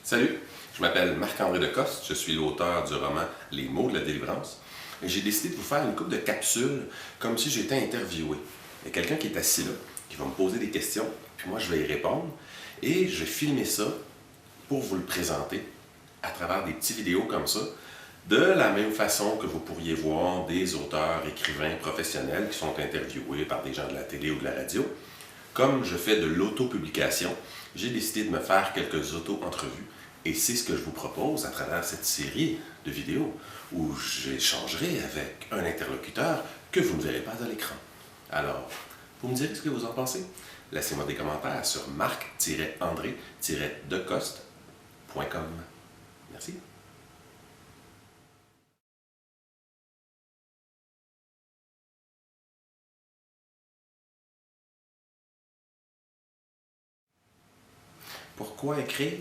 Salut, je m'appelle Marc-André Decoste, je suis l'auteur du roman Les mots de la délivrance. Et j'ai décidé de vous faire une couple de capsules comme si j'étais interviewé. Il y a quelqu'un qui est assis là, qui va me poser des questions, puis moi je vais y répondre. Et je vais filmer ça pour vous le présenter à travers des petites vidéos comme ça, de la même façon que vous pourriez voir des auteurs, écrivains professionnels qui sont interviewés par des gens de la télé ou de la radio. Comme je fais de l'auto-publication, j'ai décidé de me faire quelques auto-entrevues. Et c'est ce que je vous propose à travers cette série de vidéos où j'échangerai avec un interlocuteur que vous ne verrez pas à l'écran. Alors, vous me direz ce que vous en pensez? Laissez-moi des commentaires sur marc-andré-decoste.com. Merci. Pourquoi écrire?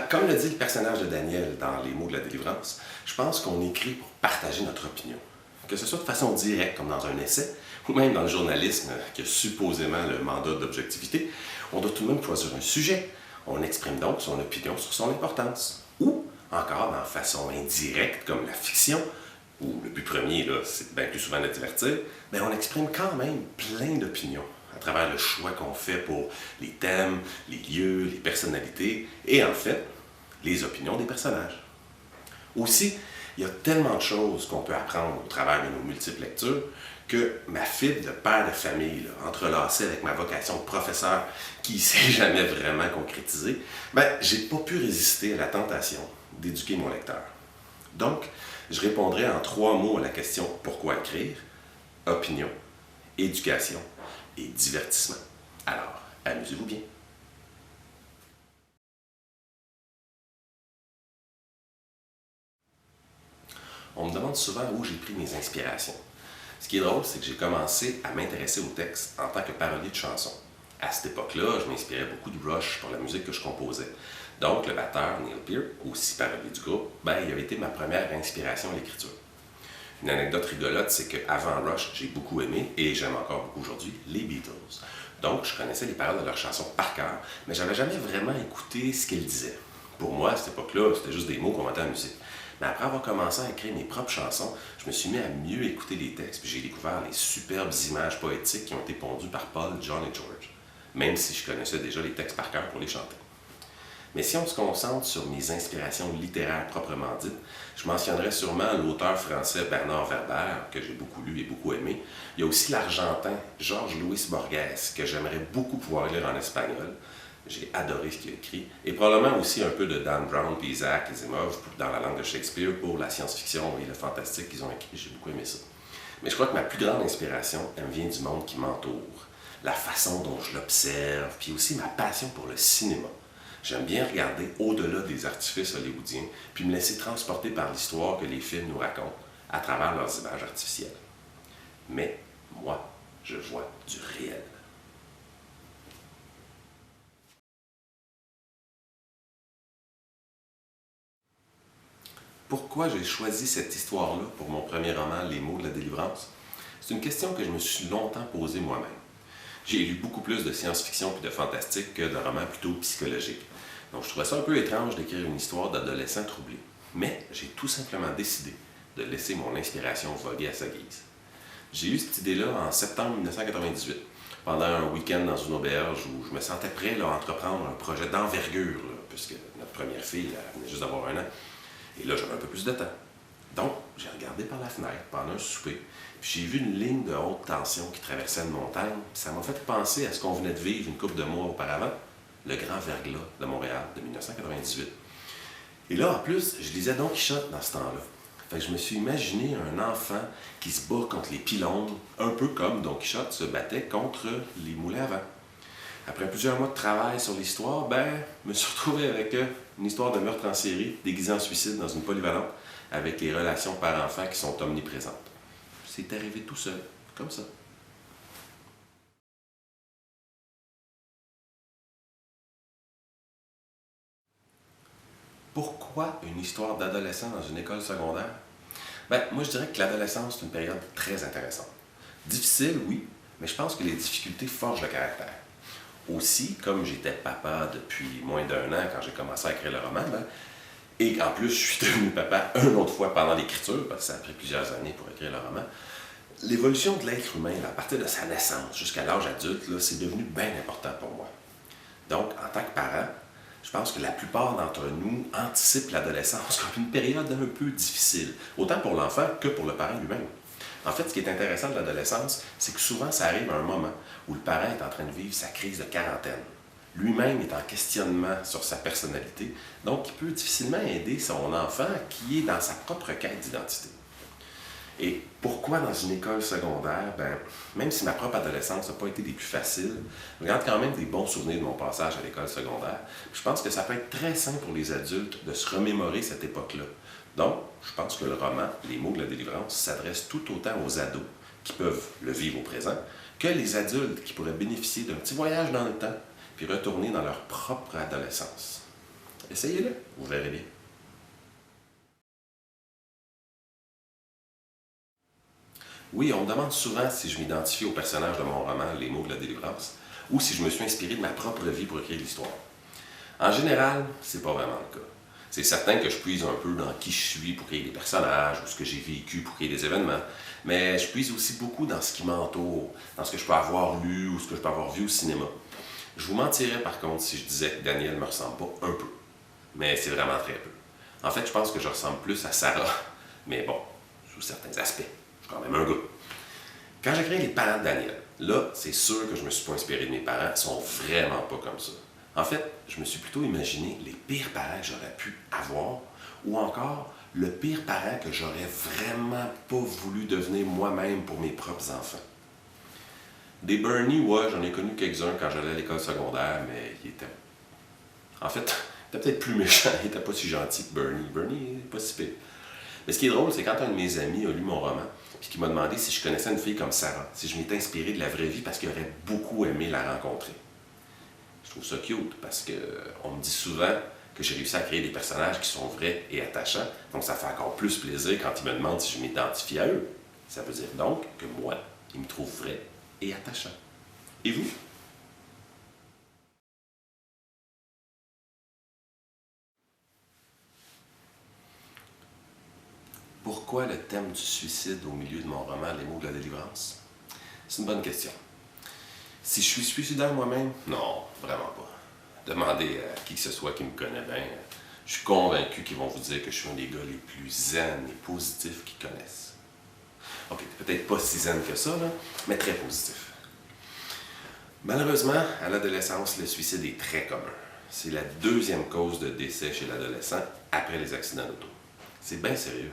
Comme le dit le personnage de Daniel dans Les mots de la délivrance, je pense qu'on écrit pour partager notre opinion. Que ce soit de façon directe, comme dans un essai, ou même dans le journalisme, qui a supposément le mandat d'objectivité, on doit tout de même choisir un sujet. On exprime donc son opinion sur son importance. Ou, encore de façon indirecte, comme la fiction, où le but premier, là, c'est bien plus souvent de divertir, on exprime quand même plein d'opinions à travers le choix qu'on fait pour les thèmes, les lieux, les personnalités et en fait, les opinions des personnages. Aussi, il y a tellement de choses qu'on peut apprendre au travers de nos multiples lectures que ma fibre de père de famille, là, entrelacée avec ma vocation de professeur qui ne s'est jamais vraiment concrétisée, j'ai pas pu résister à la tentation d'éduquer mon lecteur. Donc, je répondrai en 3 mots à la question « Pourquoi écrire ?», opinion, éducation et divertissement. Alors, amusez-vous bien. On me demande souvent où j'ai pris mes inspirations. Ce qui est drôle, c'est que j'ai commencé à m'intéresser au texte en tant que parolier de chansons. À cette époque-là, je m'inspirais beaucoup de Rush pour la musique que je composais. Donc, le batteur Neil Peart, aussi parolier du groupe, il avait été ma première inspiration à l'écriture. Une anecdote rigolote, c'est qu'avant Rush, j'ai beaucoup aimé, et j'aime encore beaucoup aujourd'hui, les Beatles. Donc, je connaissais les paroles de leurs chansons par cœur, mais j'avais jamais vraiment écouté ce qu'ils disaient. Pour moi, à cette époque-là, c'était juste des mots qu'on mettait en musique. Mais après avoir commencé à écrire mes propres chansons, je me suis mis à mieux écouter les textes, puis j'ai découvert les superbes images poétiques qui ont été pondues par Paul, John et George, même si je connaissais déjà les textes par cœur pour les chanter. Mais si on se concentre sur mes inspirations littéraires proprement dites, je mentionnerai sûrement l'auteur français Bernard Werber, que j'ai beaucoup lu et beaucoup aimé. Il y a aussi l'Argentin Jorge Luis Borges, que j'aimerais beaucoup pouvoir lire en espagnol. J'ai adoré ce qu'il a écrit. Et probablement aussi un peu de Dan Brown et Isaac Asimov dans la langue de Shakespeare pour la science-fiction et le fantastique qu'ils ont écrit. J'ai beaucoup aimé ça. Mais je crois que ma plus grande inspiration, elle me vient du monde qui m'entoure. La façon dont je l'observe, puis aussi ma passion pour le cinéma. J'aime bien regarder au-delà des artifices hollywoodiens, puis me laisser transporter par l'histoire que les films nous racontent à travers leurs images artificielles. Mais moi, je vois du réel. Pourquoi j'ai choisi cette histoire-là pour mon premier roman, Les mots de la délivrance? C'est une question que je me suis longtemps posée moi-même. J'ai lu beaucoup plus de science-fiction et de fantastique que de romans plutôt psychologiques. Donc je trouvais ça un peu étrange d'écrire une histoire d'adolescent troublé. Mais j'ai tout simplement décidé de laisser mon inspiration voguer à sa guise. J'ai eu cette idée-là en septembre 1998, pendant un week-end dans une auberge où je me sentais prêt à entreprendre un projet d'envergure, puisque notre première fille elle venait juste d'avoir 1 an. Et là, j'avais un peu plus de temps. Donc, j'ai regardé par la fenêtre pendant un souper, puis j'ai vu une ligne de haute tension qui traversait une montagne, puis ça m'a fait penser à ce qu'on venait de vivre une couple de mois auparavant, le Grand Verglas de Montréal de 1998. Et là, en plus, je lisais Don Quichotte dans ce temps-là. Fait que je me suis imaginé un enfant qui se bat contre les pylônes, un peu comme Don Quichotte se battait contre les moulins à vent. Après plusieurs mois de travail sur l'histoire, je me suis retrouvé avec une histoire de meurtre en série déguisée en suicide dans une polyvalente avec les relations père-enfant qui sont omniprésentes. C'est arrivé tout seul, comme ça. Pourquoi une histoire d'adolescent dans une école secondaire? Moi je dirais que l'adolescence est une période très intéressante. Difficile, oui, mais je pense que les difficultés forgent le caractère. Aussi, comme j'étais papa depuis moins d'1 an quand j'ai commencé à écrire le roman, et qu'en plus je suis devenu papa une autre fois pendant l'écriture, parce que ça a pris plusieurs années pour écrire le roman, l'évolution de l'être humain, à partir de sa naissance jusqu'à l'âge adulte, là, c'est devenu bien important pour moi. Donc, en tant que parent, je pense que la plupart d'entre nous anticipent l'adolescence comme une période un peu difficile, autant pour l'enfant que pour le parent lui-même. En fait, ce qui est intéressant de l'adolescence, c'est que souvent ça arrive à un moment où le parent est en train de vivre sa crise de quarantaine. Lui-même est en questionnement sur sa personnalité, donc il peut difficilement aider son enfant qui est dans sa propre quête d'identité. Et pourquoi dans une école secondaire? Même si ma propre adolescence n'a pas été des plus faciles, je garde quand même des bons souvenirs de mon passage à l'école secondaire. Je pense que ça peut être très sain pour les adultes de se remémorer cette époque-là. Donc, je pense que le roman, Les mots de la délivrance, s'adresse tout autant aux ados qui peuvent le vivre au présent, que les adultes qui pourraient bénéficier d'un petit voyage dans le temps, puis retourner dans leur propre adolescence. Essayez-le, vous verrez bien. Oui, on me demande souvent si je m'identifie au personnage de mon roman Les mots de la délivrance, ou si je me suis inspiré de ma propre vie pour écrire l'histoire. En général, c'est pas vraiment le cas. C'est certain que je puise un peu dans qui je suis pour créer des personnages, ou ce que j'ai vécu pour créer des événements, mais je puise aussi beaucoup dans ce qui m'entoure, dans ce que je peux avoir lu ou ce que je peux avoir vu au cinéma. Je vous mentirais par contre si je disais que Daniel me ressemble pas un peu, mais c'est vraiment très peu. En fait, je pense que je ressemble plus à Sarah, mais bon, sous certains aspects. Je suis quand même un gars. Quand j'ai créé les parents de Daniel, là, c'est sûr que je me suis pas inspiré de mes parents, ils sont vraiment pas comme ça. En fait, je me suis plutôt imaginé les pires parents que j'aurais pu avoir, ou encore le pire parent que j'aurais vraiment pas voulu devenir moi-même pour mes propres enfants. Des Bernie, ouais, j'en ai connu quelques-uns quand j'allais à l'école secondaire, mais il était... En fait, il était peut-être plus méchant, il était pas si gentil que Bernie. Bernie, il est pas si pire. Mais ce qui est drôle, c'est quand un de mes amis a lu mon roman, puis qui m'a demandé si je connaissais une fille comme Sarah, si je m'étais inspiré de la vraie vie parce qu'il aurait beaucoup aimé la rencontrer. Je trouve ça cute parce que on me dit souvent que j'ai réussi à créer des personnages qui sont vrais et attachants, donc ça fait encore plus plaisir quand ils me demandent si je m'identifie à eux. Ça veut dire donc que moi, ils me trouvent vrai et attachant. Et vous? Pourquoi le thème du suicide au milieu de mon roman Les mots de la délivrance? C'est une bonne question. Si je suis suicidaire moi-même? Non, vraiment pas. Demandez à qui que ce soit qui me connaît bien. Je suis convaincu qu'ils vont vous dire que je suis un des gars les plus zen et positifs qu'ils connaissent. Ok, peut-être pas si zen que ça, là, mais très positif. Malheureusement, à l'adolescence, le suicide est très commun. C'est la deuxième cause de décès chez l'adolescent après les accidents d'auto. C'est bien sérieux.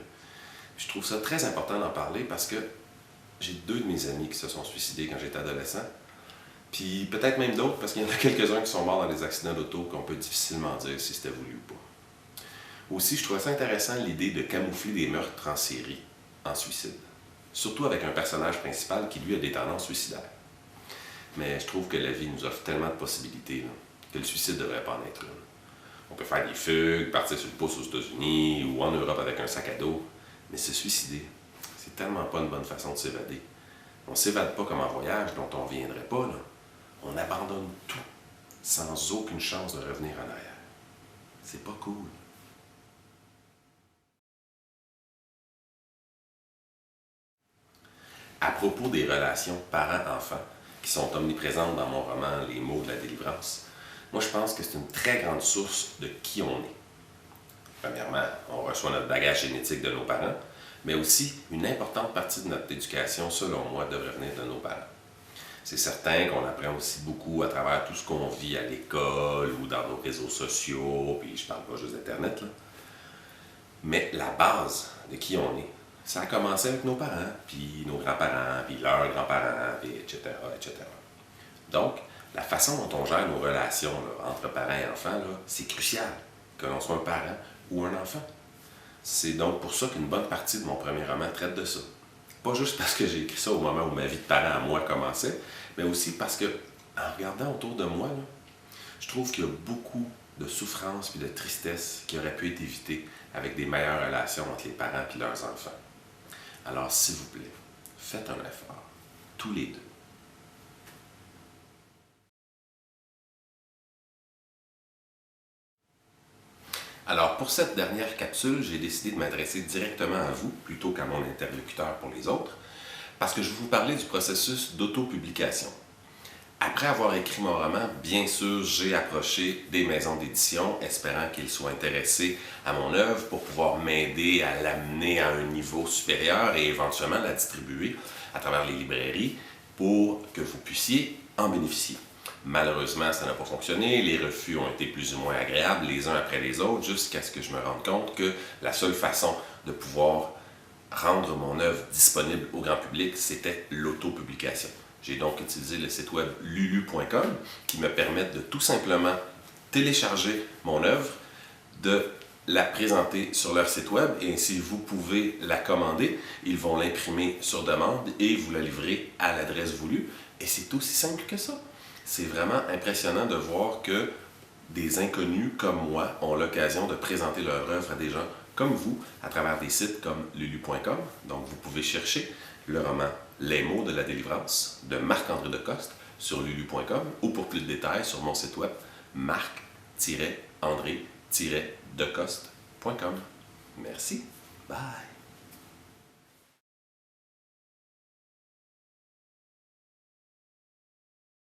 Je trouve ça très important d'en parler parce que j'ai deux de mes amis qui se sont suicidés quand j'étais adolescent. Puis peut-être même d'autres, parce qu'il y en a quelques-uns qui sont morts dans des accidents d'auto qu'on peut difficilement dire si c'était voulu ou pas. Aussi, je trouvais ça intéressant l'idée de camoufler des meurtres en série en suicide. Surtout avec un personnage principal qui, lui, a des tendances suicidaires. Mais je trouve que la vie nous offre tellement de possibilités là, que le suicide ne devrait pas en être une. On peut faire des fugues, partir sur le pouce aux États-Unis ou en Europe avec un sac à dos, mais se suicider, c'est tellement pas une bonne façon de s'évader. On ne s'évade pas comme en voyage dont on ne reviendrait pas, là. On abandonne tout, sans aucune chance de revenir en arrière. C'est pas cool. À propos des relations parents-enfants, qui sont omniprésentes dans mon roman Les mots de la délivrance, moi je pense que c'est une très grande source de qui on est. Premièrement, on reçoit notre bagage génétique de nos parents, mais aussi une importante partie de notre éducation, selon moi, devrait venir de nos parents. C'est certain qu'on apprend aussi beaucoup à travers tout ce qu'on vit à l'école ou dans nos réseaux sociaux, puis je parle pas juste d'Internet, là. Mais la base de qui on est, ça a commencé avec nos parents, puis nos grands-parents, puis leurs grands-parents, puis etc., etc. Donc, la façon dont on gère nos relations là, entre parents et enfants, là, c'est crucial, que l'on soit un parent ou un enfant. C'est donc pour ça qu'une bonne partie de mon premier roman traite de ça. Pas juste parce que j'ai écrit ça au moment où ma vie de parent à moi commençait, mais aussi parce que, en regardant autour de moi, là, je trouve qu'il y a beaucoup de souffrance et de tristesse qui auraient pu être évitées avec des meilleures relations entre les parents et leurs enfants. Alors, s'il vous plaît, faites un effort, tous les deux. Alors, pour cette dernière capsule, j'ai décidé de m'adresser directement à vous plutôt qu'à mon interlocuteur pour les autres, parce que je vais vous parler du processus d'autopublication. Après avoir écrit mon roman, bien sûr, j'ai approché des maisons d'édition, espérant qu'ils soient intéressés à mon œuvre pour pouvoir m'aider à l'amener à un niveau supérieur et éventuellement la distribuer à travers les librairies pour que vous puissiez en bénéficier. Malheureusement, ça n'a pas fonctionné. Les refus ont été plus ou moins agréables les uns après les autres, jusqu'à ce que je me rende compte que la seule façon de pouvoir rendre mon œuvre disponible au grand public, c'était l'autopublication. J'ai donc utilisé le site web lulu.com qui me permet de tout simplement télécharger mon œuvre, de la présenter sur leur site web et ainsi vous pouvez la commander. Ils vont l'imprimer sur demande et vous la livrer à l'adresse voulue. Et c'est aussi simple que ça. C'est vraiment impressionnant de voir que des inconnus comme moi ont l'occasion de présenter leur œuvre à des gens comme vous à travers des sites comme lulu.com. Donc vous pouvez chercher le roman Les mots de la délivrance de Marc-André Decoste sur lulu.com ou pour plus de détails sur mon site web marc-andré-decoste.com. Merci. Bye.